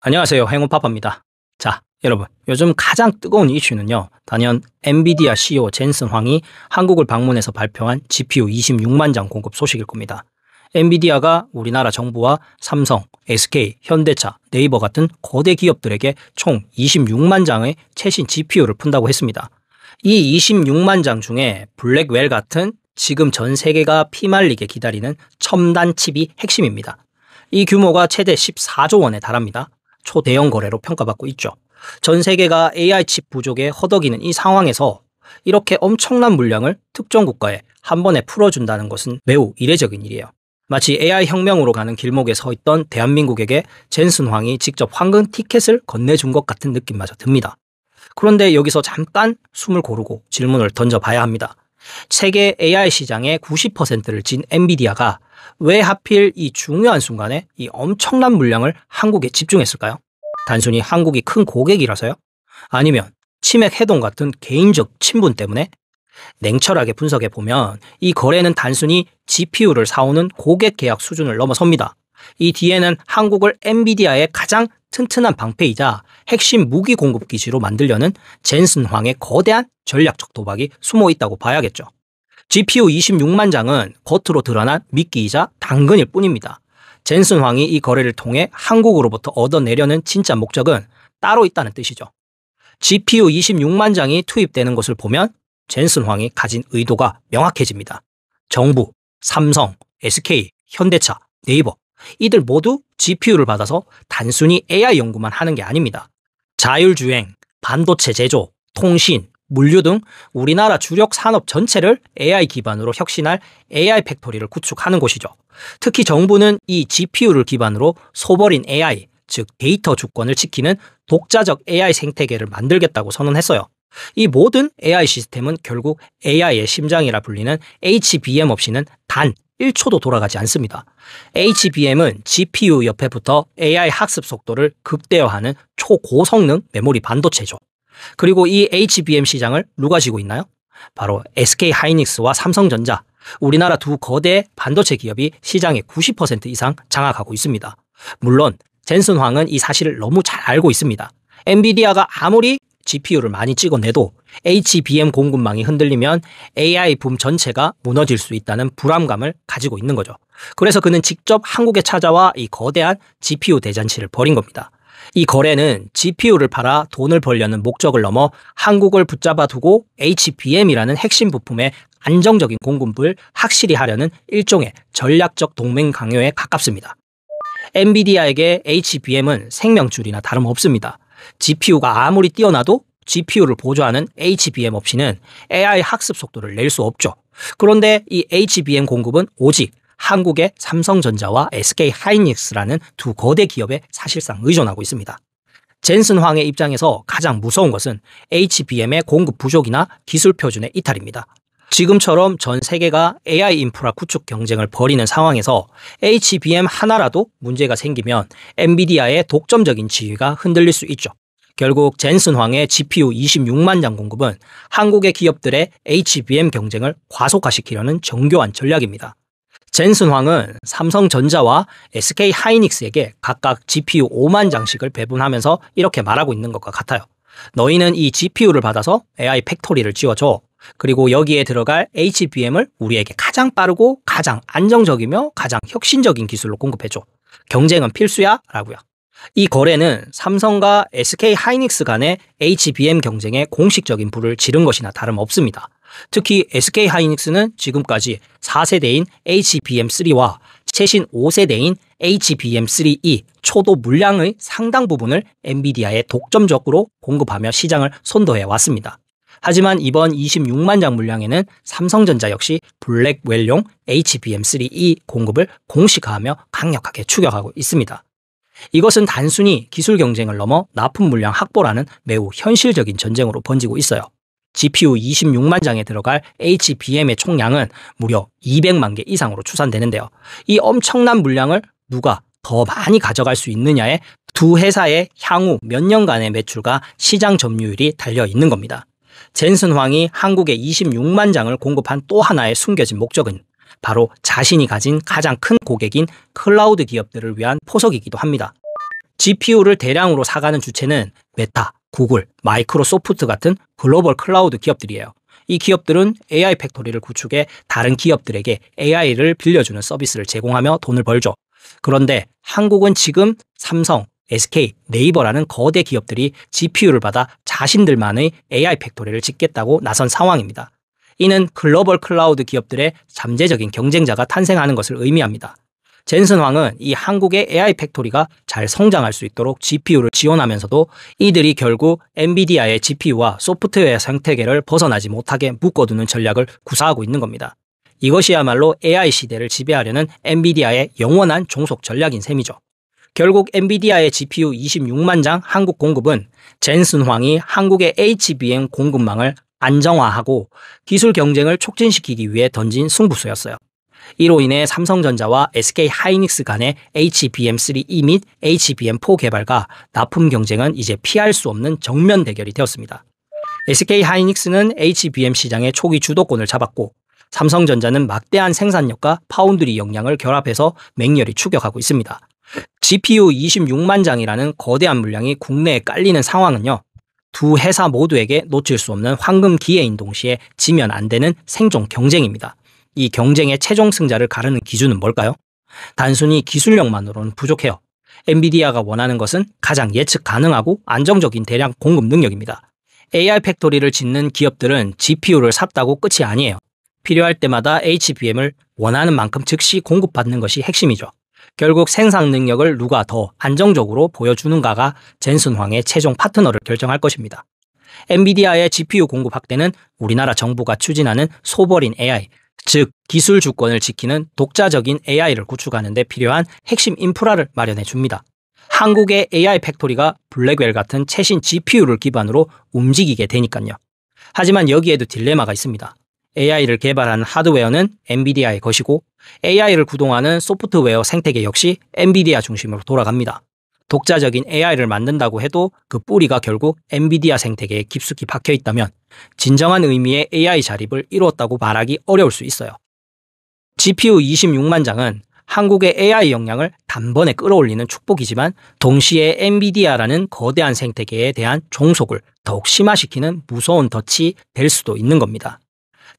안녕하세요. 행운파파입니다. 자, 여러분. 요즘 가장 뜨거운 이슈는요. 단연 엔비디아 CEO 젠슨 황이 한국을 방문해서 발표한 GPU 26만 장 공급 소식일 겁니다. 엔비디아가 우리나라 정부와 삼성, SK, 현대차, 네이버 같은 거대 기업들에게 총 26만 장의 최신 GPU를 푼다고 했습니다. 이 26만 장 중에 블랙웰 같은 지금 전 세계가 피말리게 기다리는 첨단 칩이 핵심입니다. 이 규모가 최대 14조 원에 달합니다. 초대형 거래로 평가받고 있죠. 전 세계가 AI 칩 부족에 허덕이는 이 상황에서 이렇게 엄청난 물량을 특정 국가에 한 번에 풀어준다는 것은 매우 이례적인 일이에요. 마치 AI 혁명으로 가는 길목에 서 있던 대한민국에게 젠슨 황이 직접 황금 티켓을 건네준 것 같은 느낌마저 듭니다. 그런데 여기서 잠깐 숨을 고르고 질문을 던져봐야 합니다. 세계 AI 시장의 90%를 진 엔비디아가 왜 하필 이 중요한 순간에 이 엄청난 물량을 한국에 집중했을까요? 단순히 한국이 큰 고객이라서요? 아니면 치맥 해동 같은 개인적 친분 때문에? 냉철하게 분석해보면 이 거래는 단순히 GPU를 사오는 고객 계약 수준을 넘어섭니다. 이 뒤에는 한국을 엔비디아의 가장 튼튼한 방패이자 핵심 무기 공급 기지로 만들려는 젠슨 황의 거대한 전략적 도박이 숨어 있다고 봐야겠죠. GPU 26만 장은 겉으로 드러난 미끼이자 당근일 뿐입니다. 젠슨 황이 이 거래를 통해 한국으로부터 얻어내려는 진짜 목적은 따로 있다는 뜻이죠. GPU 26만 장이 투입되는 것을 보면 젠슨 황이 가진 의도가 명확해집니다. 정부, 삼성, SK, 현대차, 네이버 이들 모두 GPU를 받아서 단순히 AI 연구만 하는 게 아닙니다. 자율주행, 반도체 제조, 통신, 물류 등 우리나라 주력 산업 전체를 AI 기반으로 혁신할 AI 팩토리를 구축하는 곳이죠. 특히 정부는 이 GPU를 기반으로 소버린 AI, 즉 데이터 주권을 지키는 독자적 AI 생태계를 만들겠다고 선언했어요. 이 모든 AI 시스템은 결국 AI의 심장이라 불리는 HBM 없이는 단 1초도 돌아가지 않습니다. HBM은 GPU 옆에 붙어 AI 학습 속도를 극대화하는 초고성능 메모리 반도체죠. 그리고 이 HBM 시장을 누가 쥐고 있나요? 바로 SK 하이닉스와 삼성전자, 우리나라 두 거대 반도체 기업이 시장의 90% 이상 장악하고 있습니다. 물론 젠슨 황은 이 사실을 너무 잘 알고 있습니다. 엔비디아가 아무리 GPU를 많이 찍어내도 HBM 공급망이 흔들리면 AI 붐 전체가 무너질 수 있다는 불안감을 가지고 있는 거죠. 그래서 그는 직접 한국에 찾아와 이 거대한 GPU 대잔치를 벌인 겁니다. 이 거래는 GPU를 팔아 돈을 벌려는 목적을 넘어 한국을 붙잡아 두고 HBM이라는 핵심 부품의 안정적인 공급을 확실히 하려는 일종의 전략적 동맹 강요에 가깝습니다. 엔비디아에게 HBM은 생명줄이나 다름없습니다. GPU가 아무리 뛰어나도 GPU를 보조하는 HBM 없이는 AI 학습 속도를 낼 수 없죠. 그런데 이 HBM 공급은 오직 한국의 삼성전자와 SK 하이닉스라는 두 거대 기업에 사실상 의존하고 있습니다. 젠슨 황의 입장에서 가장 무서운 것은 HBM의 공급 부족이나 기술 표준의 이탈입니다. 지금처럼 전 세계가 AI 인프라 구축 경쟁을 벌이는 상황에서 HBM 하나라도 문제가 생기면 엔비디아의 독점적인 지위가 흔들릴 수 있죠. 결국 젠슨 황의 GPU 26만 장 공급은 한국의 기업들의 HBM 경쟁을 과속화시키려는 정교한 전략입니다. 젠슨 황은 삼성전자와 SK 하이닉스에게 각각 GPU 5만 장씩을 배분하면서 이렇게 말하고 있는 것과 같아요. 너희는 이 GPU를 받아서 AI 팩토리를 지어줘. 그리고 여기에 들어갈 HBM을 우리에게 가장 빠르고 가장 안정적이며 가장 혁신적인 기술로 공급해줘. 경쟁은 필수야? 라고요. 이 거래는 삼성과 SK 하이닉스 간의 HBM 경쟁에 공식적인 불을 지른 것이나 다름없습니다. 특히 SK 하이닉스는 지금까지 4세대인 HBM3와 최신 5세대인 HBM3E 초도 물량의 상당 부분을 엔비디아에 독점적으로 공급하며 시장을 선도해 왔습니다. 하지만 이번 26만 장 물량에는 삼성전자 역시 블랙웰용 HBM3E 공급을 공식화하며 강력하게 추격하고 있습니다. 이것은 단순히 기술 경쟁을 넘어 납품 물량 확보라는 매우 현실적인 전쟁으로 번지고 있어요. GPU 26만 장에 들어갈 HBM의 총량은 무려 200만 개 이상으로 추산되는데요. 이 엄청난 물량을 누가 더 많이 가져갈 수 있느냐에 두 회사의 향후 몇 년간의 매출과 시장 점유율이 달려 있는 겁니다. 젠슨 황이 한국에 26만 장을 공급한 또 하나의 숨겨진 목적은 바로 자신이 가진 가장 큰 고객인 클라우드 기업들을 위한 포석이기도 합니다. GPU를 대량으로 사가는 주체는 메타, 구글, 마이크로소프트 같은 글로벌 클라우드 기업들이에요. 이 기업들은 AI 팩토리를 구축해 다른 기업들에게 AI를 빌려주는 서비스를 제공하며 돈을 벌죠. 그런데 한국은 지금 삼성, SK, 네이버라는 거대 기업들이 GPU를 받아 자신들만의 AI 팩토리를 짓겠다고 나선 상황입니다. 이는 글로벌 클라우드 기업들의 잠재적인 경쟁자가 탄생하는 것을 의미합니다. 젠슨 황은 이 한국의 AI 팩토리가 잘 성장할 수 있도록 GPU를 지원하면서도 이들이 결국 엔비디아의 GPU와 소프트웨어 생태계를 벗어나지 못하게 묶어두는 전략을 구사하고 있는 겁니다. 이것이야말로 AI 시대를 지배하려는 엔비디아의 영원한 종속 전략인 셈이죠. 결국 엔비디아의 GPU 26만 장 한국 공급은 젠슨 황이 한국의 HBM 공급망을 안정화하고 기술 경쟁을 촉진시키기 위해 던진 승부수였어요. 이로 인해 삼성전자와 SK하이닉스 간의 HBM3E 및 HBM4 개발과 납품 경쟁은 이제 피할 수 없는 정면 대결이 되었습니다. SK하이닉스는 HBM 시장의 초기 주도권을 잡았고 삼성전자는 막대한 생산력과 파운드리 역량을 결합해서 맹렬히 추격하고 있습니다. GPU 26만 장이라는 거대한 물량이 국내에 깔리는 상황은요. 두 회사 모두에게 놓칠 수 없는 황금 기회인 동시에 지면 안 되는 생존 경쟁입니다. 이 경쟁의 최종 승자를 가르는 기준은 뭘까요? 단순히 기술력만으로는 부족해요. 엔비디아가 원하는 것은 가장 예측 가능하고 안정적인 대량 공급 능력입니다. AI 팩토리를 짓는 기업들은 GPU를 샀다고 끝이 아니에요. 필요할 때마다 HBM을 원하는 만큼 즉시 공급받는 것이 핵심이죠. 결국 생산 능력을 누가 더 안정적으로 보여주는가가 젠슨 황의 최종 파트너를 결정할 것입니다. 엔비디아의 GPU 공급 확대는 우리나라 정부가 추진하는 소버린 AI, 즉 기술 주권을 지키는 독자적인 AI를 구축하는 데 필요한 핵심 인프라를 마련해 줍니다. 한국의 AI 팩토리가 블랙웰 같은 최신 GPU를 기반으로 움직이게 되니까요. 하지만 여기에도 딜레마가 있습니다. AI를 개발하는 하드웨어는 엔비디아의 것이고 AI를 구동하는 소프트웨어 생태계 역시 엔비디아 중심으로 돌아갑니다. 독자적인 AI를 만든다고 해도 그 뿌리가 결국 엔비디아 생태계에 깊숙이 박혀 있다면 진정한 의미의 AI 자립을 이루었다고 말하기 어려울 수 있어요. GPU 26만 장은 한국의 AI 역량을 단번에 끌어올리는 축복이지만 동시에 엔비디아라는 거대한 생태계에 대한 종속을 더욱 심화시키는 무서운 덫이 될 수도 있는 겁니다.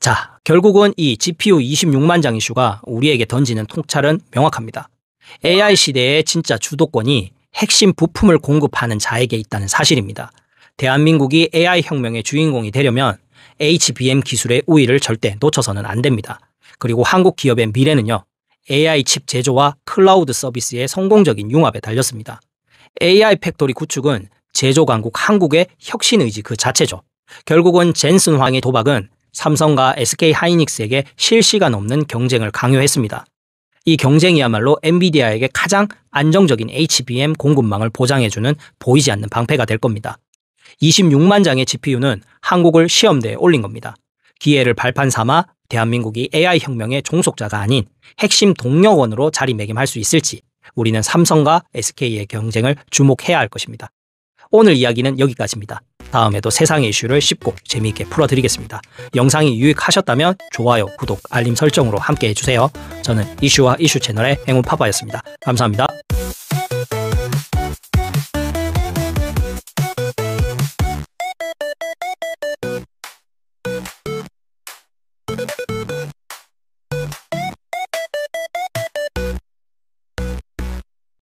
자, 결국은 이 GPU 26만 장 이슈가 우리에게 던지는 통찰은 명확합니다. AI 시대의 진짜 주도권이 핵심 부품을 공급하는 자에게 있다는 사실입니다. 대한민국이 AI 혁명의 주인공이 되려면 HBM 기술의 우위를 절대 놓쳐서는 안 됩니다. 그리고 한국 기업의 미래는요, AI 칩 제조와 클라우드 서비스의 성공적인 융합에 달렸습니다. AI 팩토리 구축은 제조 강국 한국의 혁신 의지 그 자체죠. 결국은 젠슨 황의 도박은 삼성과 SK하이닉스에게 실시간 없는 경쟁을 강요했습니다. 이 경쟁이야말로 엔비디아에게 가장 안정적인 HBM 공급망을 보장해주는 보이지 않는 방패가 될 겁니다. 26만 장의 GPU는 한국을 시험대에 올린 겁니다. 기회를 발판 삼아 대한민국이 AI 혁명의 종속자가 아닌 핵심 동력원으로 자리매김할 수 있을지 우리는 삼성과 SK의 경쟁을 주목해야 할 것입니다. 오늘 이야기는 여기까지입니다. 다음에도 세상의 이슈를 쉽고 재미있게 풀어드리겠습니다. 영상이 유익하셨다면 좋아요, 구독, 알림 설정으로 함께 해주세요. 저는 이슈와 이슈 채널의 행운파파였습니다. 감사합니다.